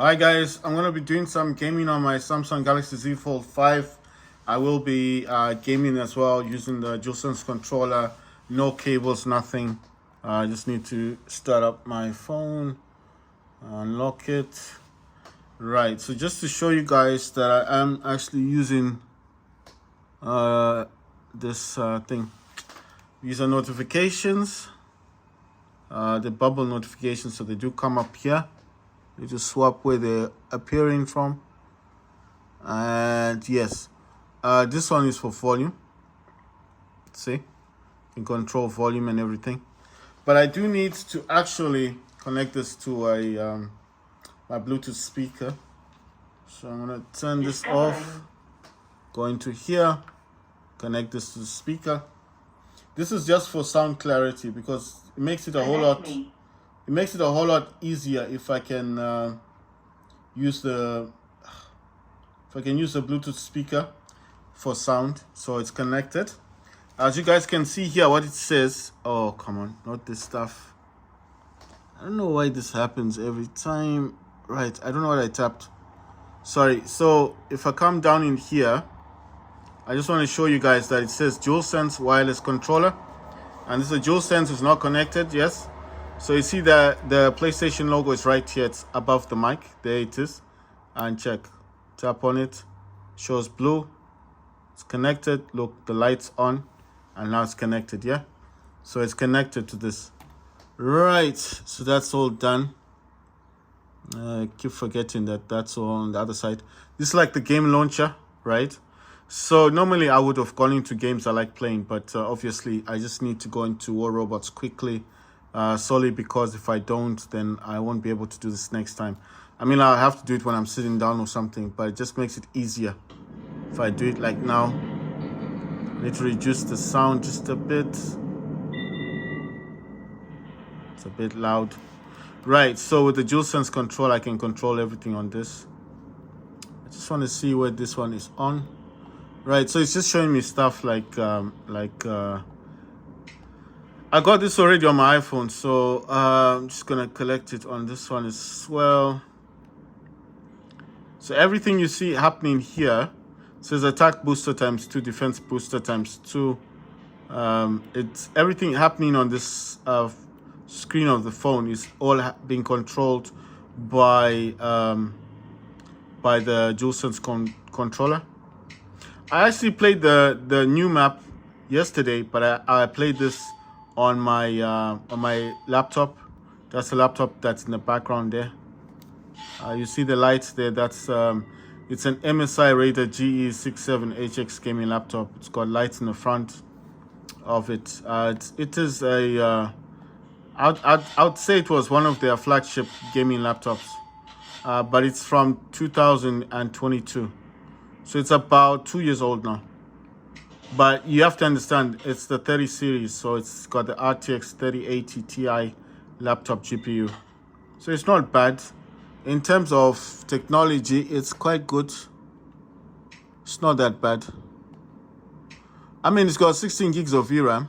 Hi guys, I'm gonna be doing some gaming on my Samsung Galaxy Z Fold 5. I will be gaming as well using the DualSense controller, no cables, nothing. I just need to start up my phone, unlock it. Right, so just to show you guys that I am actually using this thing. These are notifications, the bubble notifications, so they do come up here. You just swap where they're appearing from. And yes, this one is for volume. See, you can control volume and everything. But I do need to actually connect this to a my Bluetooth speaker. So I'm gonna turn this off. Go into here, connect this to the speaker. This is just for sound clarity because it makes it a whole lot. It makes it a whole lot easier if I can use the Bluetooth speaker for sound. So it's connected. As you guys can see here, what it says. Oh, come on, not this stuff. I don't know why this happens every time. Right, I don't know what I tapped. Sorry. So if I come down in here, I just want to show you guys that it says DualSense wireless controller, and this is a DualSense is not connected. Yes. So you see that the PlayStation logo is right here. It's above the mic. There it is. And check. Tap on it. Shows blue. It's connected. Look, the light's on. And now it's connected, yeah? So it's connected to this. Right. So that's all done. I keep forgetting that that's all on the other side. This is like the game launcher, right? So normally I would have gone into games I like playing. But obviously I just need to go into War Robots quickly. Solely because if I don't, then I won't be able to do this next time. I mean, I'll have to do it when I'm sitting down or something, but it just makes it easier if I do it like now. Need to reduce the sound just a bit. It's a bit loud. Right, so with the DualSense control, I can control everything on this. I just want to see where this one is on. Right, so it's just showing me stuff like I got this already on my iPhone, so I'm just gonna collect it on this one as well. So everything you see happening here says attack booster times 2, defense booster times 2. It's everything happening on this screen of the phone is all being controlled by the DualSense controller. I actually played the new map yesterday, but I played this on my laptop. That's the laptop that's in the background there. You see the lights there. That's it's an MSI rated GE67HX gaming laptop. It's got lights in the front of it. It is a I'd say it was one of their flagship gaming laptops, but it's from 2022, so it's about 2 years old now. But you have to understand, it's the 30 series, so it's got the RTX 3080 Ti laptop GPU. So it's not bad. In terms of technology, it's quite good. It's not that bad. I mean, it's got 16 gigs of VRAM.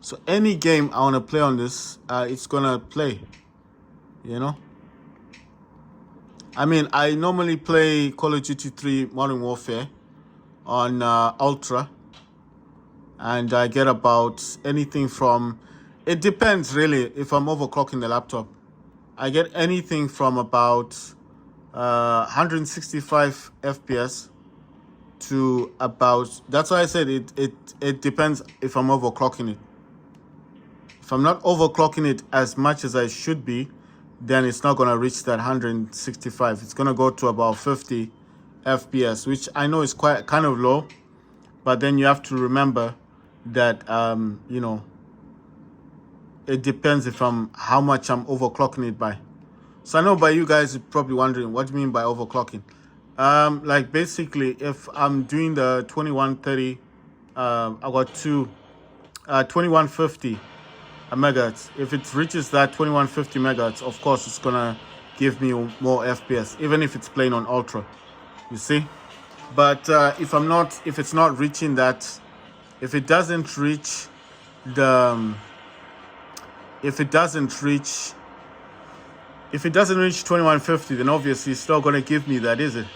So any game I want to play on this, it's going to play, you know. I mean, I normally play Call of Duty 3 Modern Warfare on Ultra. And I get about anything from, it depends really if I'm overclocking the laptop. I get anything from about 165 FPS to about, that's why I said it depends if I'm overclocking it. If I'm not overclocking it as much as I should be, then it's not going to reach that 165. It's going to go to about 50 FPS, which I know is quite kind of low, but then you have to remember that you know, it depends if how much I'm overclocking it by. So I know by you guys are probably wondering, what do you mean by overclocking? Like basically if I'm doing the 2130, I got 2150 megahertz. If it reaches that 2150 megahertz, of course it's gonna give me more FPS, even if it's playing on ultra, you see. But if it's not reaching that, if it doesn't reach the If it doesn't reach 2150, then obviously it's not going to give me that, is it?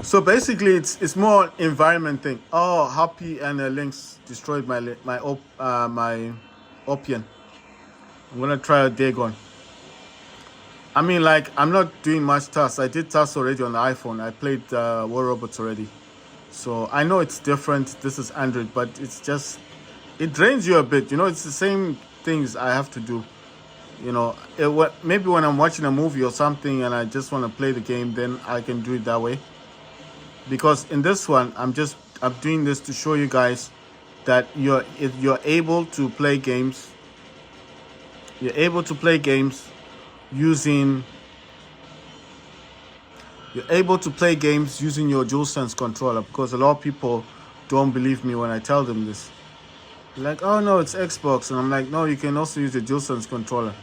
So basically, it's more environment thing. Oh, happy and links destroyed my Opian. I'm gonna try a Dagon. I mean, like, I'm not doing much tasks. I did tasks already on the iPhone. I played War Robots already, so I know it's different. This is Android, but it's just, it drains you a bit. You know, it's the same things I have to do. You know, maybe when I'm watching a movie or something and I just want to play the game, then I can do it that way. Because in this one, I'm doing this to show you guys that if you're able to play games, using your DualSense controller. Because a lot of people don't believe me when I tell them this. They're like, oh no, it's Xbox, and I'm like, no, you can also use the DualSense controller.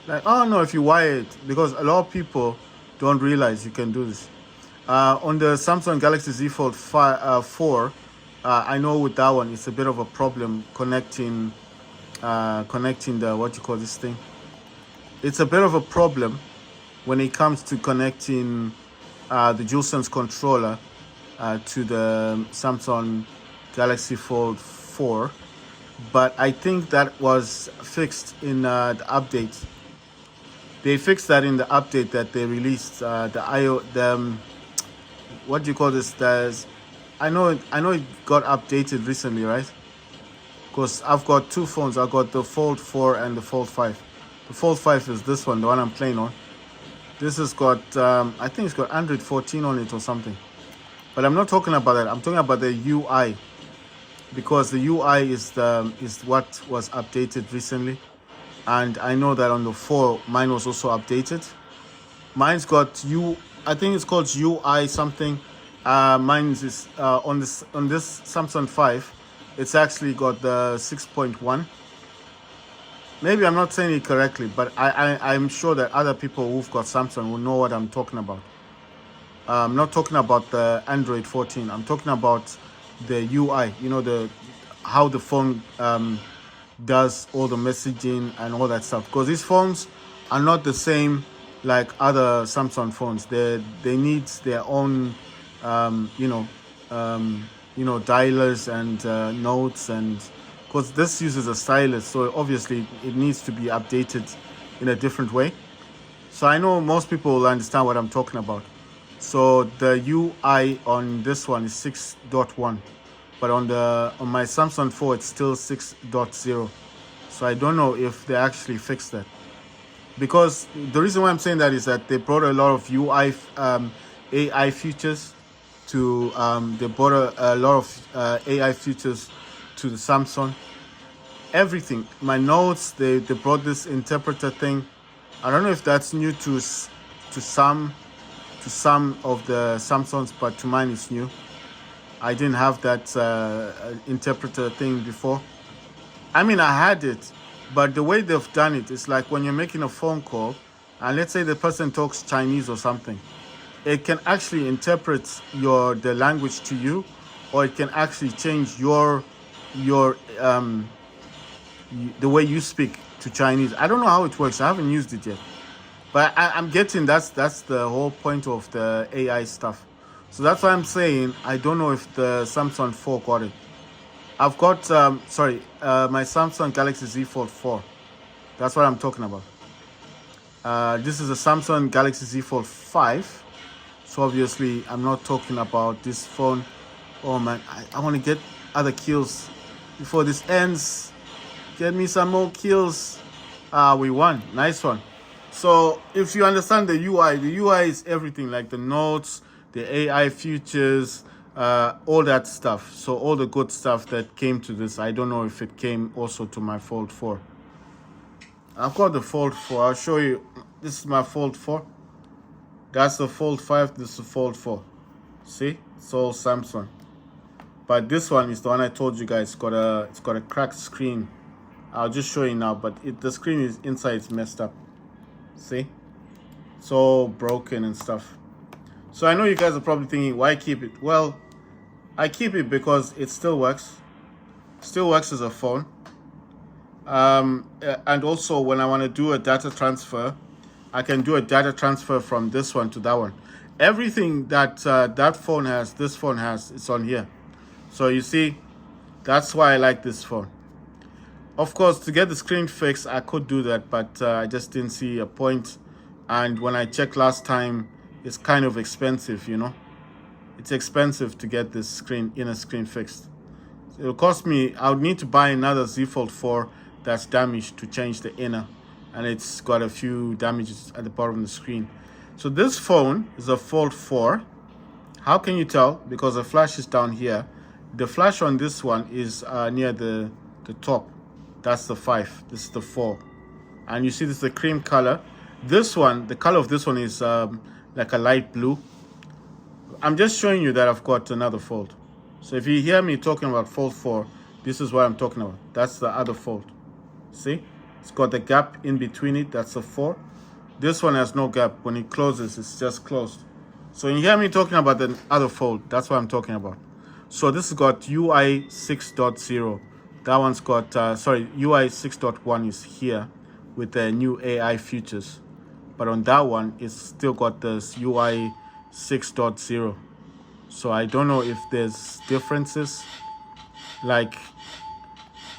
Like, oh no, if you wire it, because a lot of people don't realize you can do this. On the Samsung Galaxy Z Fold 4, I know with that one, it's a bit of a problem connecting the, what you call this thing? It's a bit of a problem when it comes to connecting the DualSense controller to the Samsung Galaxy Fold 4. But I think that was fixed in the update. They fixed that in the update that they released. What do you call this? I know it got updated recently, right? Because I've got two phones. I've got the Fold 4 and the Fold 5. The Fold 5 is this one, the one I'm playing on. This has got, I think it's got Android 14 on it or something. But I'm not talking about that. I'm talking about the UI. Because the UI is what was updated recently. And I know that on the 4, mine was also updated. Mine's got I think it's called UI something. Mine is on this Samsung 5. It's actually got the 6.1. Maybe I'm not saying it correctly, but I'm sure that other people who've got Samsung will know what I'm talking about. I'm not talking about the Android 14. I'm talking about the UI. You know, how the phone does all the messaging and all that stuff. Because these phones are not the same like other Samsung phones. They need their own dialers and notes, and because this uses a stylus, so obviously it needs to be updated in a different way. So I know most people will understand what I'm talking about. So the UI on this one is 6.1, but on my Samsung 4 it's still 6.0. So I don't know if they actually fixed that. Because the reason why I'm saying that is that they brought a lot of UI AI features to they brought a lot of AI features to the Samsung. Everything, my notes, they brought this interpreter thing. I don't know if that's new to some of the Samsungs, but to mine it's new. I didn't have that interpreter thing before. I mean, I had it, but the way they've done it is like when you're making a phone call, and let's say the person talks Chinese or something, it can actually interpret the language to you, or it can actually change the way you speak to Chinese. I don't know how it works. I haven't used it yet, but I'm getting that's the whole point of the AI stuff. So that's why I'm saying I don't know if the Samsung 4 got it. I've got my Samsung Galaxy Z Fold 4. That's what I'm talking about. This is a Samsung Galaxy Z Fold 5. So obviously I'm not talking about this phone. Oh man, I want to get other kills before this ends. Get me some more kills. We won. Nice one. So if you understand the UI is everything, like the notes, the AI features, all that stuff. So all the good stuff that came to this. I don't know if it came also to my Fold 4. I've got the Fold 4. I'll show you. This is my Fold 4. That's the Fold 5. This is the Fold 4. See? It's all Samsung. But this one is the one I told you guys. It's got a cracked screen. I'll just show you now, but the screen is inside, it's messed up. See? It's all broken and stuff. So I know you guys are probably thinking, why keep it? Well, I keep it because it still works. Still works as a phone. And also when I want to do a data transfer, I can do a data transfer from this one to that one. Everything that that phone has, this phone has, it's on here. So you see, that's why I like this phone. Of course, to get the screen fixed, I could do that, but I just didn't see a point. And when I checked last time, it's kind of expensive, you know. It's expensive to get this inner screen fixed. It'll cost me, I would need to buy another Z Fold 4 that's damaged to change the inner. And it's got a few damages at the bottom of the screen. So this phone is a Fold 4. How can you tell? Because the flash is down here. The flash on this one is near the top. That's the 5. This is the 4. And you see this is the cream color. This one, the color of this one is like a light blue. I'm just showing you that I've got another fold. So if you hear me talking about Fold 4, this is what I'm talking about. That's the other fold. See? It's got the gap in between it. That's a 4. This one has no gap. When it closes, it's just closed. So when you hear me talking about the other fold, that's what I'm talking about. So this has got UI 6.0. That one's got, UI 6.1 is here with the new AI features. But on that one, it's still got this UI 6.0. So I don't know if there's differences. Like,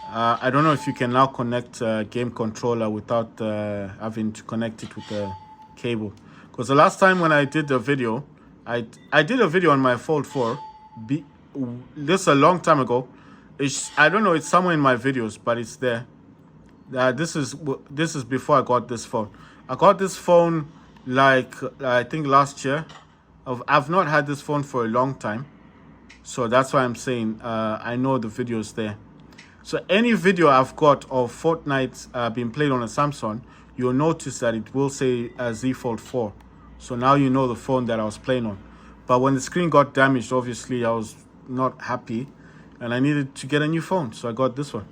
I don't know if you can now connect a game controller without having to connect it with the cable. Because the last time when I did a video, I did a video on my Fold 4. This a long time ago. I don't know, it's somewhere in my videos, but it's there. This is before I got this phone. I got this phone like I think last year. I've not had this phone for a long time, so that's why I'm saying I know the videos there. So any video I've got of Fortnite being played on a Samsung, you'll notice that it will say Z Fold 4. So now you know the phone that I was playing on. But when the screen got damaged, obviously I was not happy, and I needed to get a new phone, so I got this one.